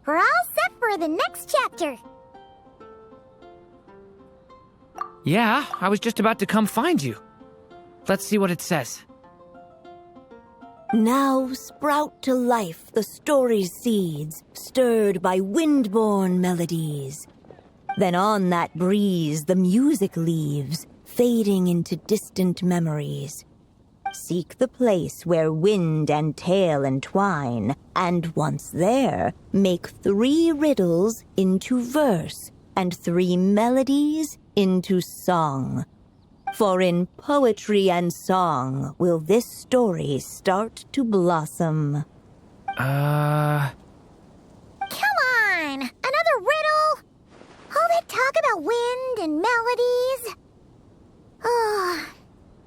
We're all set for the next chapter. Yeah, I was just about to come find you. Let's see what it says. Now sprout to life the story's seeds, stirred by wind-borne melodies. Then on that breeze the music leaves, fading into distant memories. Seek the place where wind and tale entwine, and once there, make 3 riddles into verse, and 3 melodies into song. For in poetry and song will this story start to blossom. Come on! Another riddle? All that talk about wind and melodies?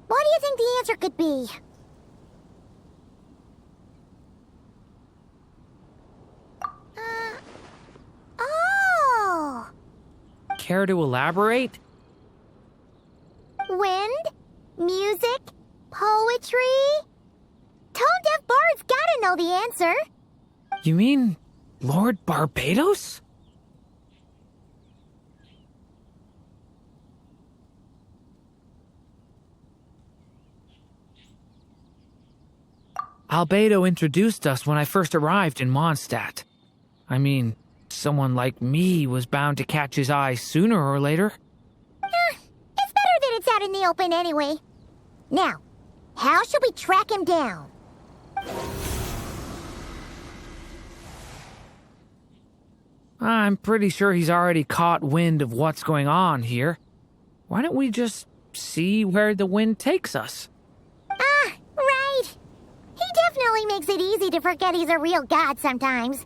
What do you think the answer could be? Oh! Care to elaborate? Wind, music, poetry. Tone-deaf bards gotta know the answer. You mean Lord Barbados? Albedo introduced us when I first arrived in Mondstadt. I mean, someone like me was bound to catch his eye sooner or later. It's better that it's out in the open anyway. Now, how should we track him down? I'm pretty sure he's already caught wind of what's going on here. Why don't we just see where the wind takes us? Right. He definitely makes it easy to forget he's a real god sometimes.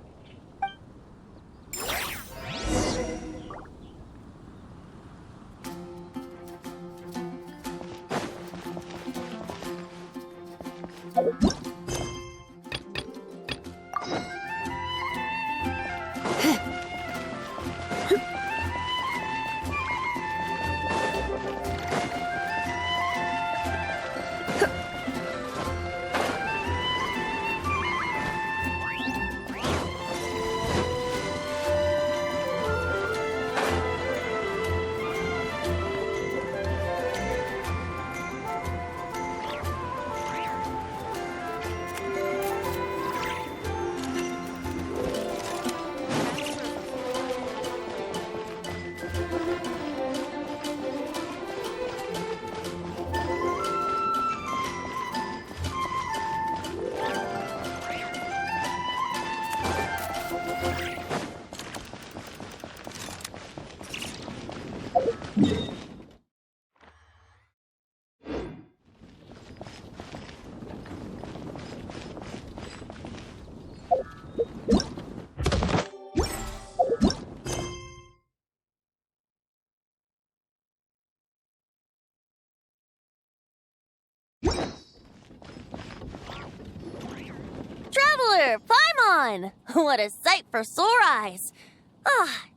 Traveler, Paimon! What a sight for sore eyes!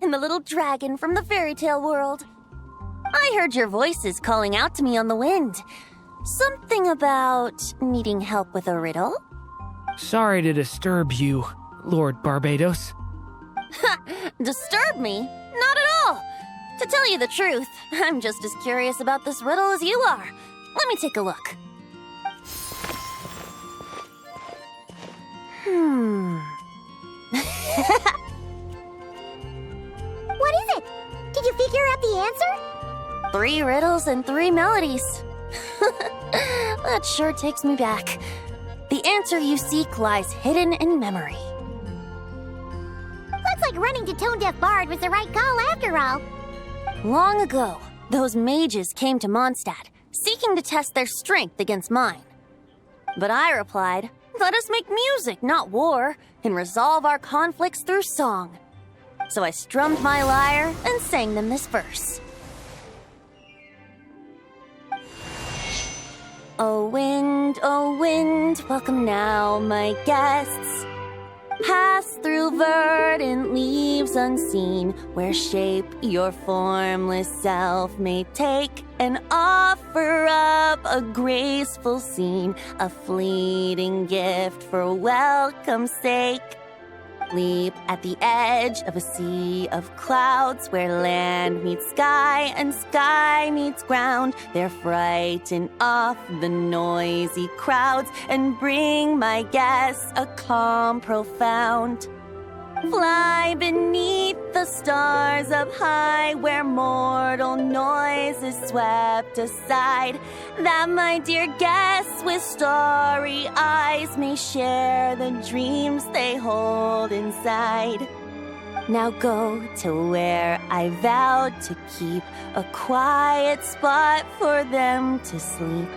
And the little dragon from the fairy tale world. I heard your voices calling out to me on the wind. Something about needing help with a riddle? Sorry to disturb you, Lord Barbados. Disturb me? Not at all! To tell you the truth, I'm just as curious about this riddle as you are. Let me take a look. What is it? Did you figure out the answer? 3 riddles and 3 melodies. That sure takes me back. The answer you seek lies hidden in memory. Looks like running to Tone-Deaf Bard was the right call after all. Long ago, those mages came to Mondstadt, seeking to test their strength against mine. But I replied, let us make music, not war, and resolve our conflicts through song. So I strummed my lyre and sang them this verse. O wind, welcome now, my guests. Pass through verdant leaves unseen, where shape your formless self may take, and offer up a graceful scene, a fleeting gift for welcome's sake. Leap at the edge of a sea of clouds where land meets sky and sky meets ground. There frighten off the noisy crowds and bring my guests a calm profound. Fly beneath the stars up high where mortal noise is swept aside, that my dear guests with starry eyes may share the dreams they hold inside. Now go to where I vowed to keep a quiet spot for them to sleep.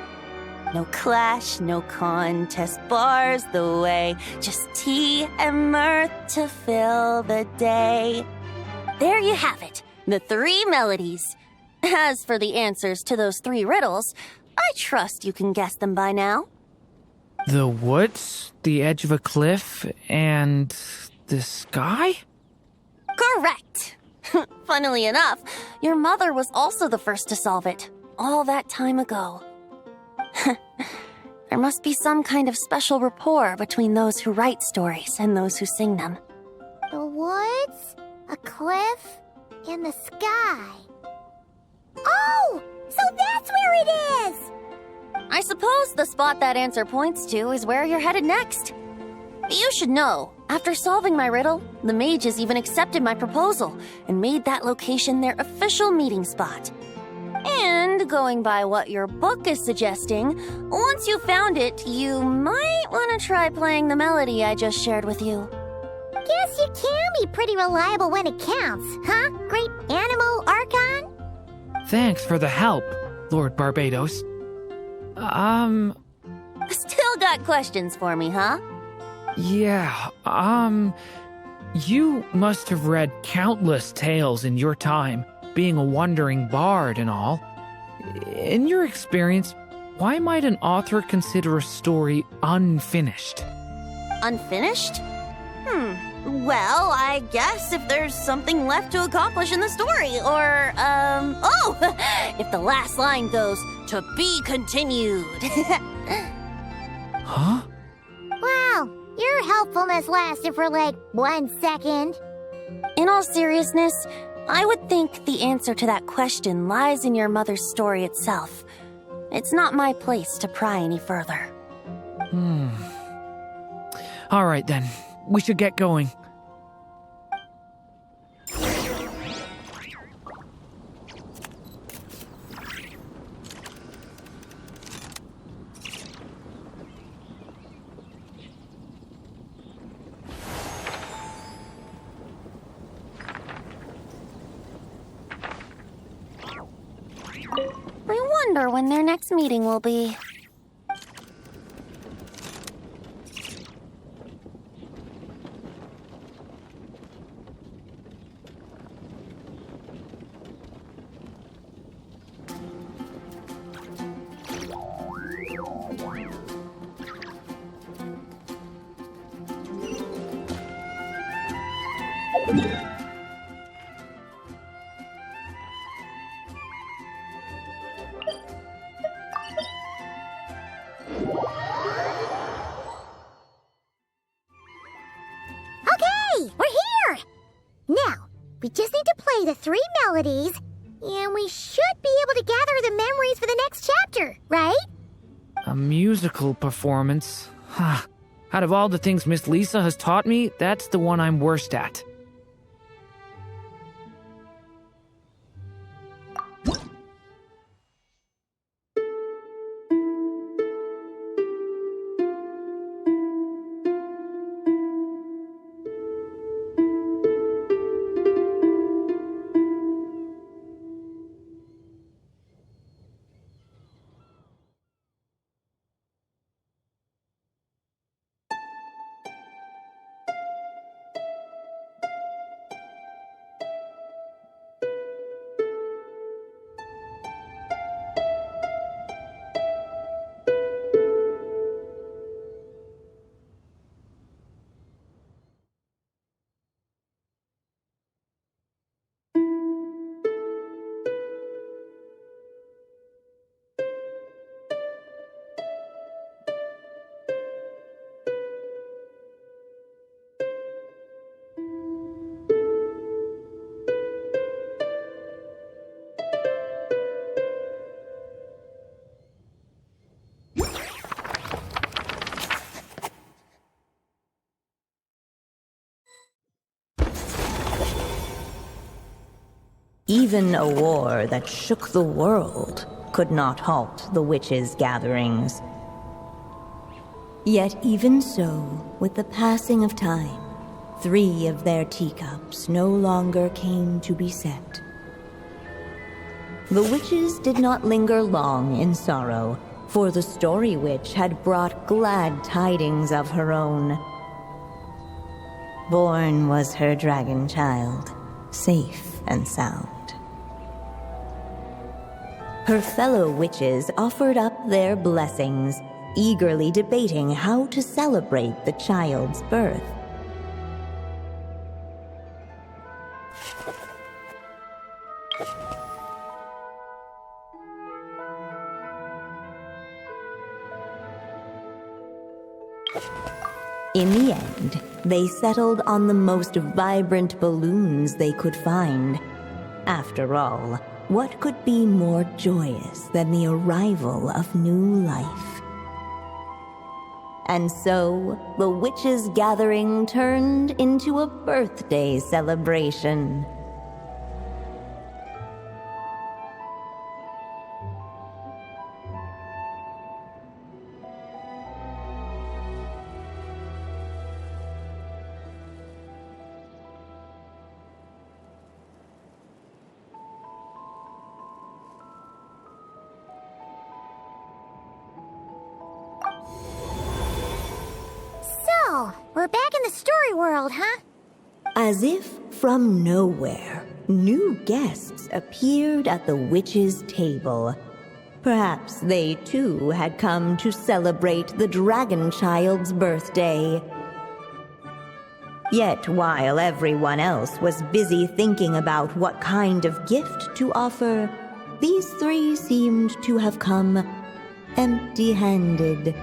No clash, no contest bars the way, just tea and mirth to fill the day. There you have it, the 3 melodies. As for the answers to those 3 riddles, I trust you can guess them by now. The woods, the edge of a cliff, and the sky? Correct! Funnily enough, your mother was also the first to solve it, all that time ago. There must be some kind of special rapport between those who write stories and those who sing them. The woods, a cliff, and the sky. Oh! So that's where it is! I suppose the spot that answer points to is where you're headed next. You should know, after solving my riddle, the mages even accepted my proposal and made that location their official meeting spot. And going by what your book is suggesting, once you found it, you might want to try playing the melody I just shared with you. Guess you can be pretty reliable when it counts, huh, great animal Archon? Thanks for the help, Lord Barbados. Still got questions for me, huh? Yeah, you must have read countless tales in your time, being a wandering bard and all. In your experience, why might an author consider a story unfinished? Unfinished? Well, I guess if there's something left to accomplish in the story, or, if the last line goes, "To be continued." Huh? Wow, your helpfulness lasted for like 1 second. In all seriousness, I would think the answer to that question lies in your mother's story itself. It's not my place to pry any further. All right then, we should get going. I wonder when their next meeting will be. Okay, we're here! Now, we just need to play the 3 melodies, and we should be able to gather the memories for the next chapter, right? A musical performance? Out of all the things Miss Lisa has taught me, that's the one I'm worst at. Even a war that shook the world could not halt the witches' gatherings. Yet even so, with the passing of time, 3 of their teacups no longer came to be set. The witches did not linger long in sorrow, for the story witch had brought glad tidings of her own. Born was her dragon child, safe and sound. Her fellow witches offered up their blessings, eagerly debating how to celebrate the child's birth. In the end, they settled on the most vibrant balloons they could find. After all, what could be more joyous than the arrival of new life? And so, the witches' gathering turned into a birthday celebration. We're back in the story world, huh? As if from nowhere, new guests appeared at the witches' table. Perhaps they too had come to celebrate the dragon child's birthday. Yet while everyone else was busy thinking about what kind of gift to offer, these 3 seemed to have come empty-handed.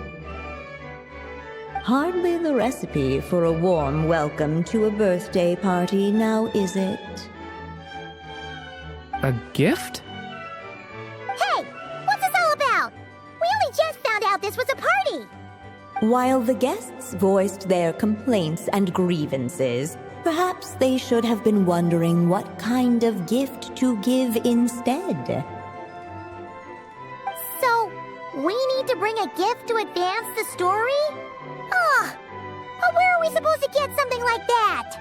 Hardly the recipe for a warm welcome to a birthday party, now is it? A gift? Hey! What's this all about? We only just found out this was a party! While the guests voiced their complaints and grievances, perhaps they should have been wondering what kind of gift to give instead. So, we need to bring a gift to advance the story? Where are we supposed to get something like that?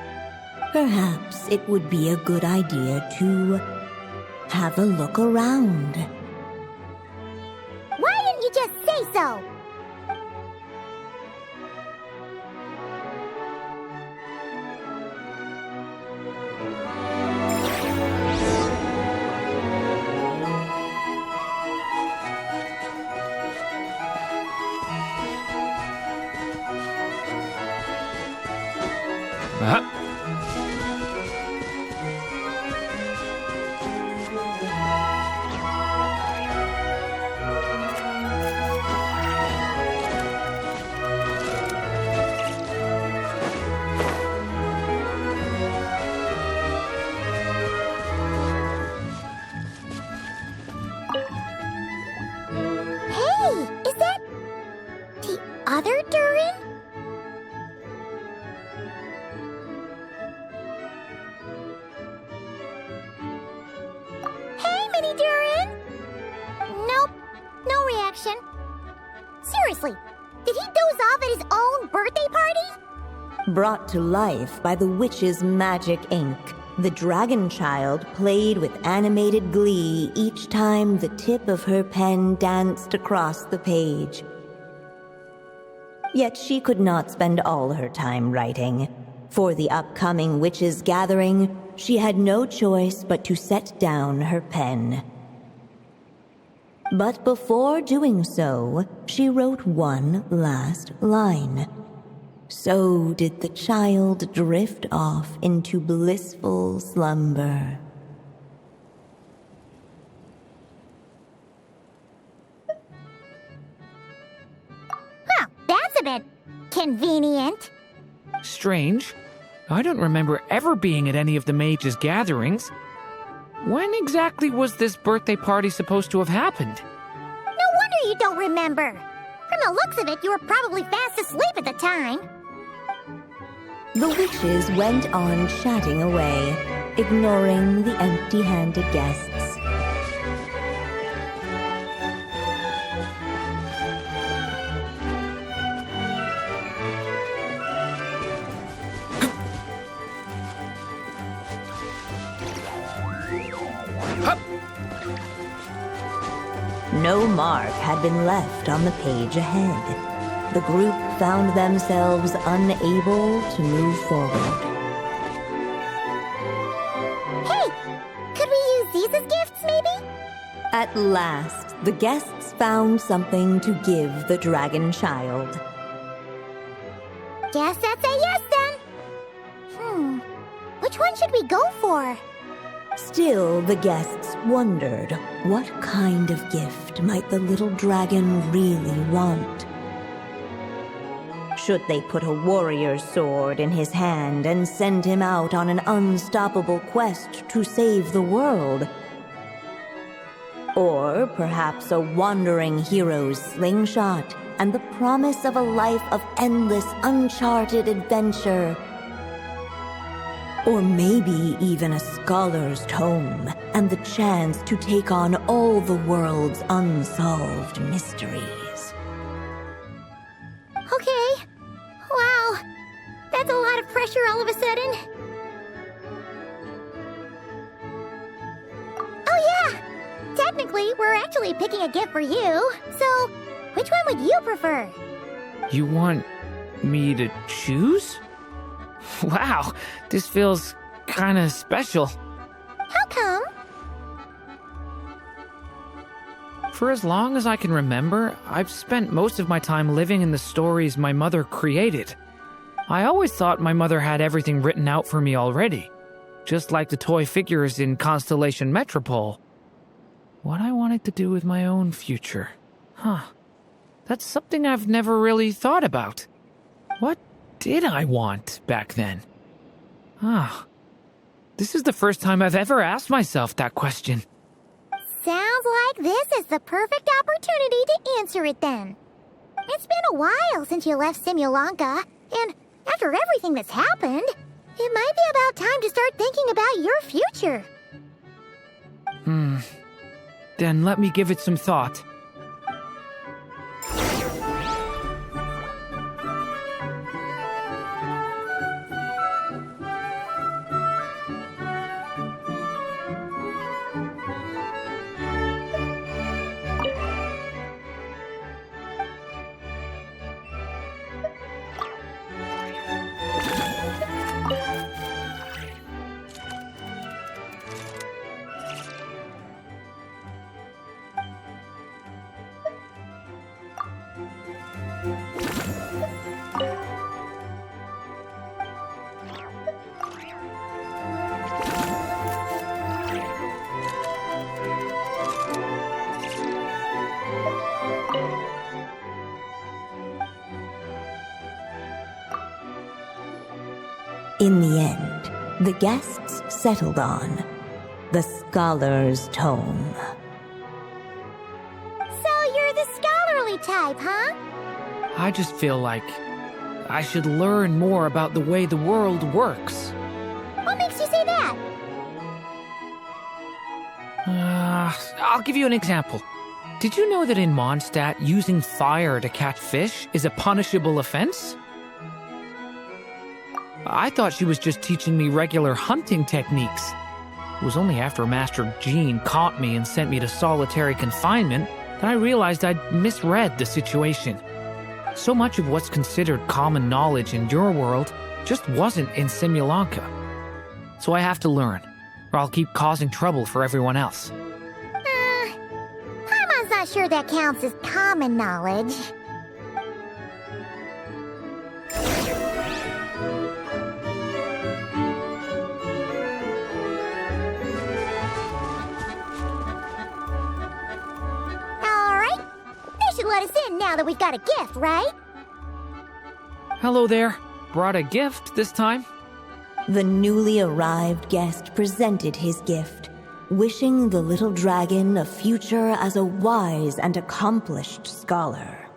Perhaps it would be a good idea to have a look around. Why didn't you just say so? Other Durin? Hey, Mini Durin! Nope, no reaction. Seriously, did he doze off at his own birthday party? Brought to life by the witch's magic ink, the dragon child played with animated glee each time the tip of her pen danced across the page. Yet she could not spend all her time writing. For the upcoming witches' gathering, she had no choice but to set down her pen. But before doing so, she wrote one last line. So did the child drift off into blissful slumber. That's a bit convenient. Strange. I don't remember ever being at any of the mages' gatherings. When exactly was this birthday party supposed to have happened? No wonder you don't remember. From the looks of it, you were probably fast asleep at the time. The witches went on chatting away, ignoring the empty-handed guests. No mark had been left on the page ahead. The group found themselves unable to move forward. Hey! Could we use these as gifts, maybe? At last, the guests found something to give the dragon child. Guess that's a yes, then. Which one should we go for? Still, the guests wondered, what kind of gift might the little dragon really want? Should they put a warrior's sword in his hand and send him out on an unstoppable quest to save the world? Or perhaps a wandering hero's slingshot and the promise of a life of endless, uncharted adventure? Or maybe even a scholar's tome and the chance to take on all the world's unsolved mysteries. Okay. Wow. That's a lot of pressure all of a sudden. Oh yeah! Technically, we're actually picking a gift for you. So, which one would you prefer? You want me to choose? Wow, this feels kinda special. How come? For as long as I can remember, I've spent most of my time living in the stories my mother created. I always thought my mother had everything written out for me already, just like the toy figures in Constellation Metropole. What I wanted to do with my own future. That's something I've never really thought about. What did I want back then? This is the first time I've ever asked myself that question. Sounds like this is the perfect opportunity to answer it then. It's been a while since you left Simulanka, and after everything that's happened, it might be about time to start thinking about your future. Then let me give it some thought. In the end, the guests settled on the scholar's tome. So you're the scholarly type, huh? I just feel like I should learn more about the way the world works. What makes you say that? I'll give you an example. Did you know that in Mondstadt, using fire to catch fish is a punishable offense? I thought she was just teaching me regular hunting techniques. It was only after Master Jean caught me and sent me to solitary confinement that I realized I'd misread the situation. So much of what's considered common knowledge in your world just wasn't in Simulanka. So I have to learn, or I'll keep causing trouble for everyone else. Paimon's not sure that counts as common knowledge. Let us in now that we've got a gift, right? Hello there. Brought a gift this time. The newly arrived guest presented his gift, wishing the little dragon a future as a wise and accomplished scholar.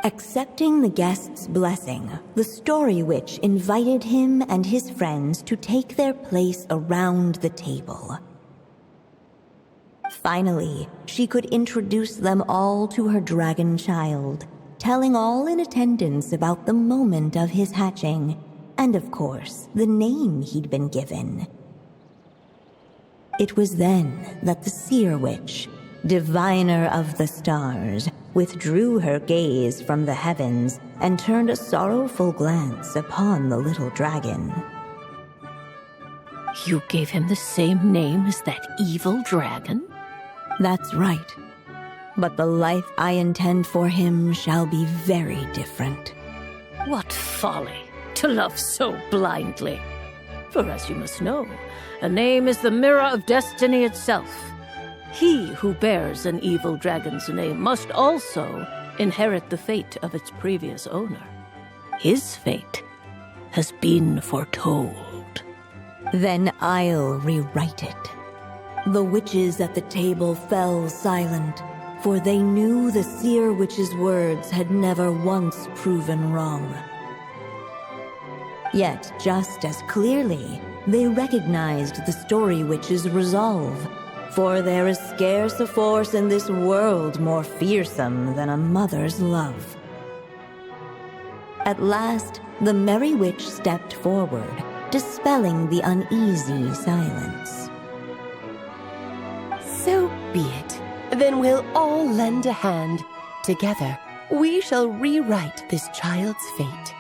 Accepting the guest's blessing, the Story Witch invited him and his friends to take their place around the table. Finally, she could introduce them all to her dragon child, telling all in attendance about the moment of his hatching, and of course, the name he'd been given. It was then that the Seer Witch, diviner of the stars, withdrew her gaze from the heavens and turned a sorrowful glance upon the little dragon. You gave him the same name as that evil dragon? That's right. But the life I intend for him shall be very different. What folly to love so blindly. For as you must know, a name is the mirror of destiny itself. He who bears an evil dragon's name must also inherit the fate of its previous owner. His fate has been foretold. Then I'll rewrite it. The witches at the table fell silent, for they knew the Seer Witch's words had never once proven wrong. Yet, just as clearly, they recognized the Story Witch's resolve, for there is scarce a force in this world more fearsome than a mother's love. At last, the Merry Witch stepped forward, dispelling the uneasy silence. So be it. Then we'll all lend a hand. Together, we shall rewrite this child's fate.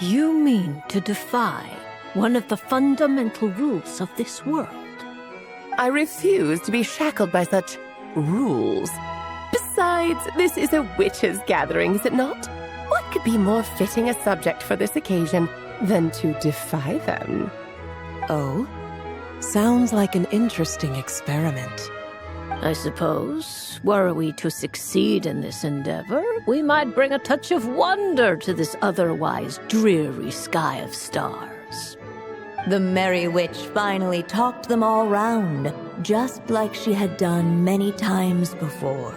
You mean to defy one of the fundamental rules of this world? I refuse to be shackled by such rules. Besides, this is a witches' gathering, is it not? What could be more fitting a subject for this occasion than to defy them? Oh? Sounds like an interesting experiment. I suppose, were we to succeed in this endeavor, we might bring a touch of wonder to this otherwise dreary sky of stars. The Merry Witch finally talked them all round, just like she had done many times before.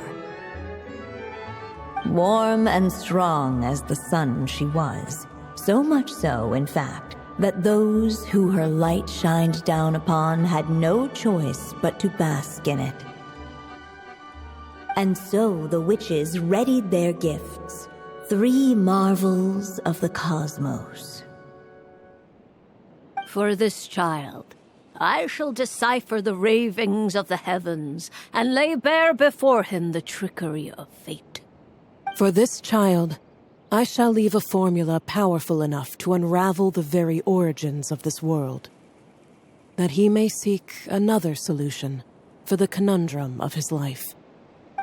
Warm and strong as the sun she was, so much so, in fact, that those who her light shined down upon had no choice but to bask in it. And so the witches readied their gifts, 3 marvels of the cosmos. For this child, I shall decipher the ravings of the heavens and lay bare before him the trickery of fate. For this child, I shall leave a formula powerful enough to unravel the very origins of this world, that he may seek another solution for the conundrum of his life.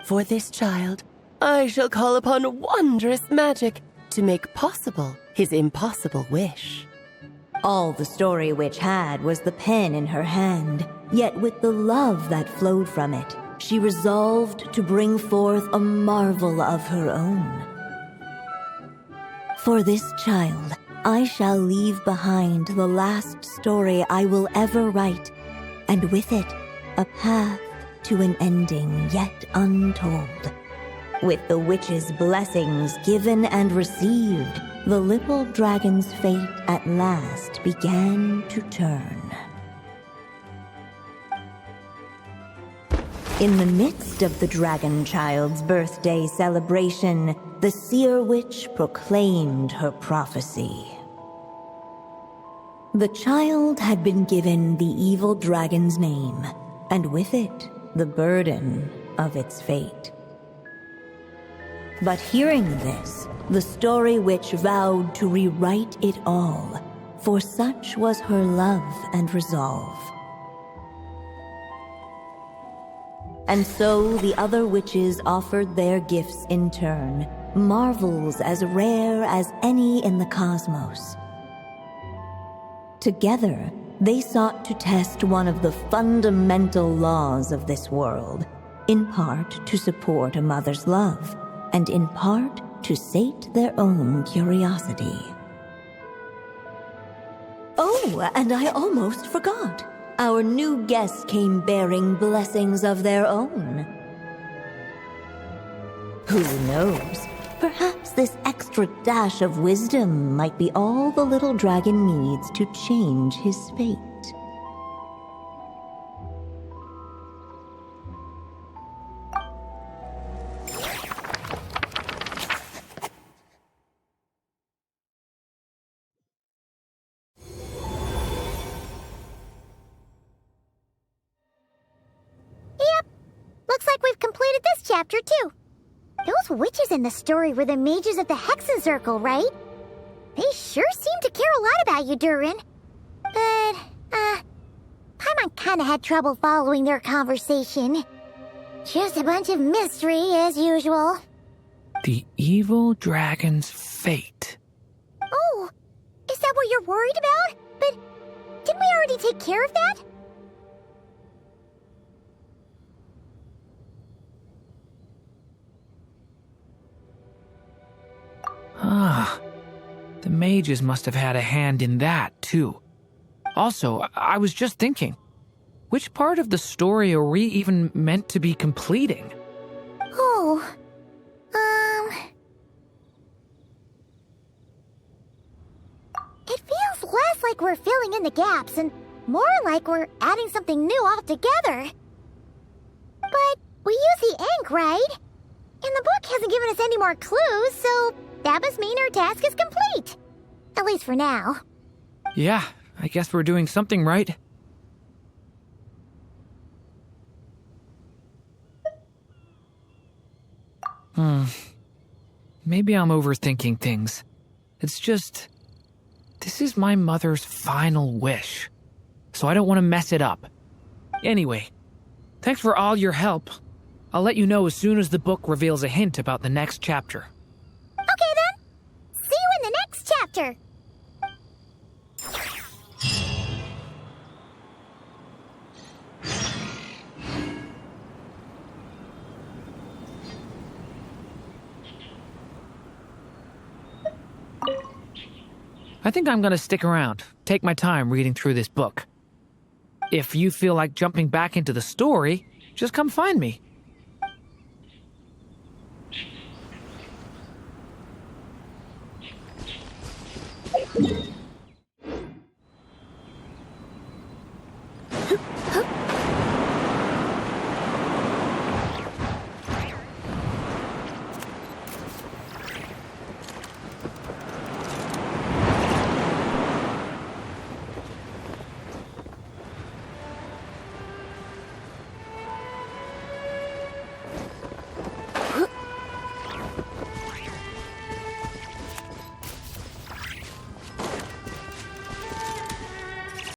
For this child, I shall call upon wondrous magic to make possible his impossible wish. All the Story Witch had was the pen in her hand, yet with the love that flowed from it, she resolved to bring forth a marvel of her own. For this child, I shall leave behind the last story I will ever write, and with it, a path to an ending yet untold. With the witch's blessings given and received, the little dragon's fate at last began to turn. In the midst of the dragon child's birthday celebration, the Seer Witch proclaimed her prophecy. The child had been given the evil dragon's name, and with it, the burden of its fate. But hearing this, the Story Witch vowed to rewrite it all, for such was her love and resolve. And so the other witches offered their gifts in turn, marvels as rare as any in the cosmos. Together, they sought to test one of the fundamental laws of this world, in part to support a mother's love, and in part to sate their own curiosity. Oh, and I almost forgot. Our new guests came bearing blessings of their own. Who knows? Perhaps this extra dash of wisdom might be all the little dragon needs to change his fate. Looks like we've completed this chapter, too. Those witches in the story were the mages of the Hexen Circle, right? They sure seem to care a lot about you, Durin. But, Paimon kinda had trouble following their conversation. Just a bunch of mystery, as usual. The evil dragon's fate. Oh, is that what you're worried about? But didn't we already take care of that? Ah, the mages must have had a hand in that, too. Also, I was just thinking, which part of the story are we even meant to be completing? Oh, It feels less like we're filling in the gaps and more like we're adding something new altogether. But we use the ink, right? And the book hasn't given us any more clues, so that must mean our task is complete. At least for now. Yeah, I guess we're doing something right. Maybe I'm overthinking things. It's just, this is my mother's final wish, so I don't want to mess it up. Anyway, thanks for all your help. I'll let you know as soon as the book reveals a hint about the next chapter. Okay then. See you in the next chapter. I think I'm gonna stick around, take my time reading through this book. If you feel like jumping back into the story, just come find me.